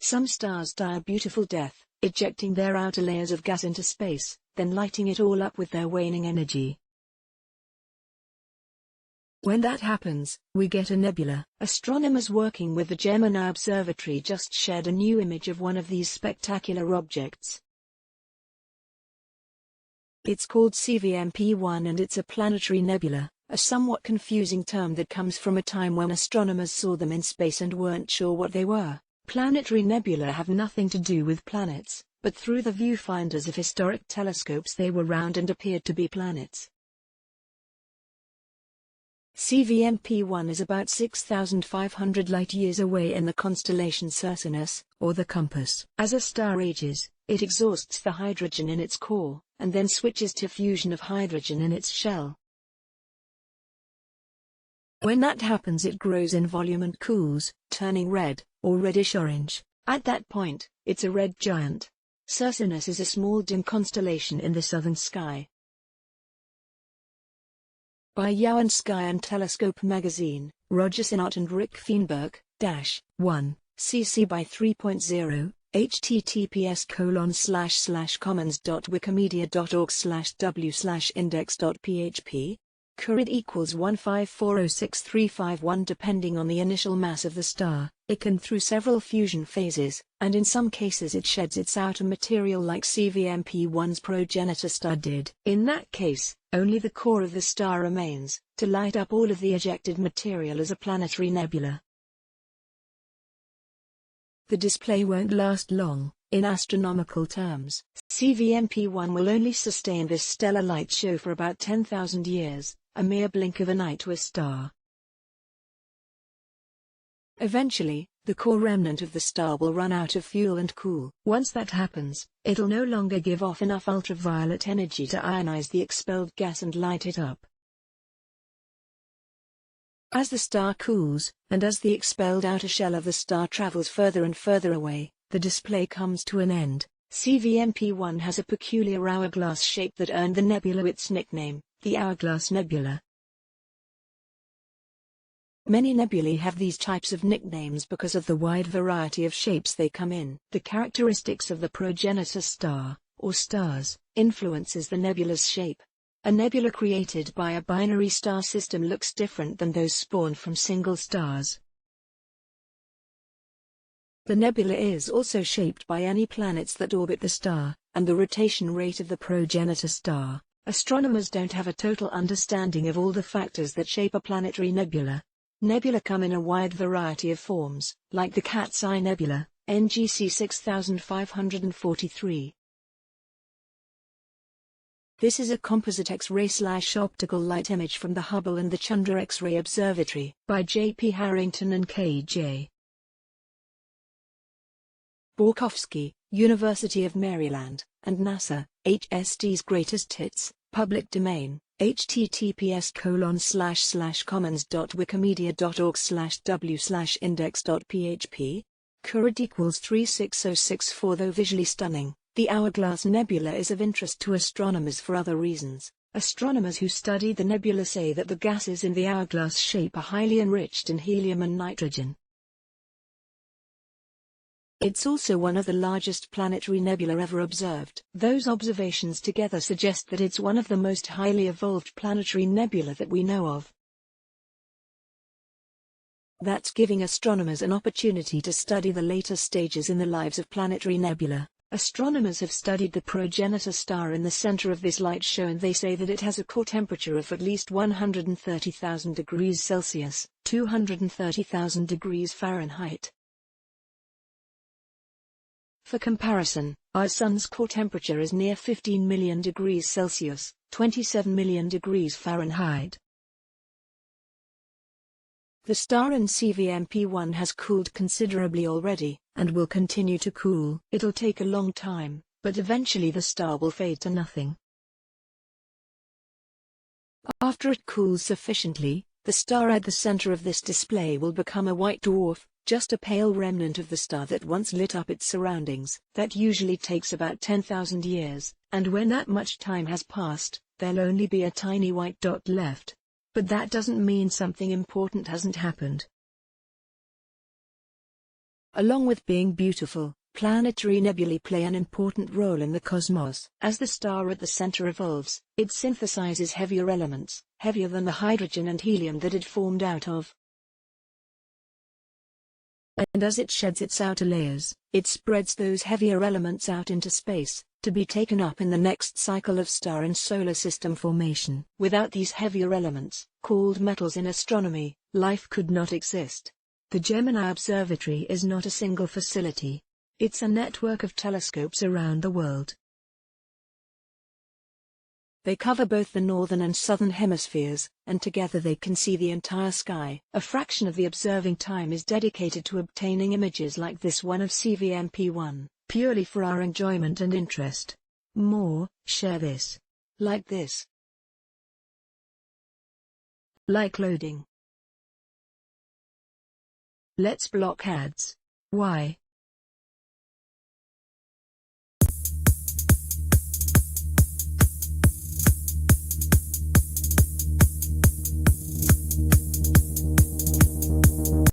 Some stars die a beautiful death, ejecting their outer layers of gas into space, then lighting it all up with their waning energy. When that happens, we get a nebula. Astronomers working with the Gemini Observatory just shared a new image of one of these spectacular objects. It's called CVMP-1 and it's a planetary nebula, a somewhat confusing term that comes from a time when astronomers saw them in space and weren't sure what they were. Planetary nebula have nothing to do with planets, but through the viewfinders of historic telescopes they were round and appeared to be planets. CVMP-1 is about 6,500 light-years away in the constellation Cercinus, or the Compass. As a star ages, it exhausts the hydrogen in its core, and then switches to fusion of hydrogen in its shell. When that happens it grows in volume and cools, turning red, or reddish-orange. At that point, it's a red giant. Cercinus is a small dim constellation in the southern sky. By Yao and Sky and Telescope magazine, Roger Sinnott and Rick Feinberg, -1, cc by 3.0, https://commons.wikimedia.org/w/index.php, Curid equals 1540635 depending on the initial mass of the star. It can through several fusion phases, and in some cases it sheds its outer material like CVMP-1's progenitor star did. In that case, only the core of the star remains, to light up all of the ejected material as a planetary nebula. The display won't last long. In astronomical terms, CVMP-1 will only sustain this stellar light show for about 10,000 years, a mere blink of an eye to a star. Eventually, the core remnant of the star will run out of fuel and cool. Once that happens, it'll no longer give off enough ultraviolet energy to ionize the expelled gas and light it up. As the star cools, and as the expelled outer shell of the star travels further and further away, the display comes to an end. CVMP-1 has a peculiar hourglass shape that earned the nebula its nickname, the Hourglass Nebula. Many nebulae have these types of nicknames because of the wide variety of shapes they come in. The characteristics of the progenitor star, or stars, influences the nebula's shape. A nebula created by a binary star system looks different than those spawned from single stars. The nebula is also shaped by any planets that orbit the star, and the rotation rate of the progenitor star. Astronomers don't have a total understanding of all the factors that shape a planetary nebula. Nebula come in a wide variety of forms, like the Cat's Eye Nebula, NGC 6543. This is a composite X-ray/optical light image from the Hubble and the Chandra X-ray Observatory by J.P. Harrington and K.J. Borkowski, University of Maryland, and NASA, HST's Greatest Hits, Public Domain, https://commons.wikimedia.org/w/index.php, Curid equals 36064. Though visually stunning, the Hourglass Nebula is of interest to astronomers for other reasons. Astronomers who study the nebula say that the gases in the hourglass shape are highly enriched in helium and nitrogen. It's also one of the largest planetary nebula ever observed. Those observations together suggest that it's one of the most highly evolved planetary nebula that we know of. That's giving astronomers an opportunity to study the later stages in the lives of planetary nebula. Astronomers have studied the progenitor star in the center of this light show and they say that it has a core temperature of at least 130,000 degrees Celsius, 230,000 degrees Fahrenheit. For comparison, our Sun's core temperature is near 15 million degrees Celsius, 27 million degrees Fahrenheit. The star in CVMP-1 has cooled considerably already, and will continue to cool. It'll take a long time, but eventually the star will fade to nothing. After it cools sufficiently, the star at the center of this display will become a white dwarf, just a pale remnant of the star that once lit up its surroundings. That usually takes about 10,000 years, and when that much time has passed, there'll only be a tiny white dot left. But that doesn't mean something important hasn't happened. Along with being beautiful, planetary nebulae play an important role in the cosmos. As the star at the center evolves, it synthesizes heavier elements, heavier than the hydrogen and helium that it formed out of. And as it sheds its outer layers, it spreads those heavier elements out into space, to be taken up in the next cycle of star and solar system formation. Without these heavier elements, called metals in astronomy, life could not exist. The Gemini Observatory is not a single facility. It's a network of telescopes around the world. They cover both the northern and southern hemispheres, and together they can see the entire sky. A fraction of the observing time is dedicated to obtaining images like this one of CVMP1, purely for our enjoyment and interest. More, share this. Like this. Like loading. Let's block ads. Why?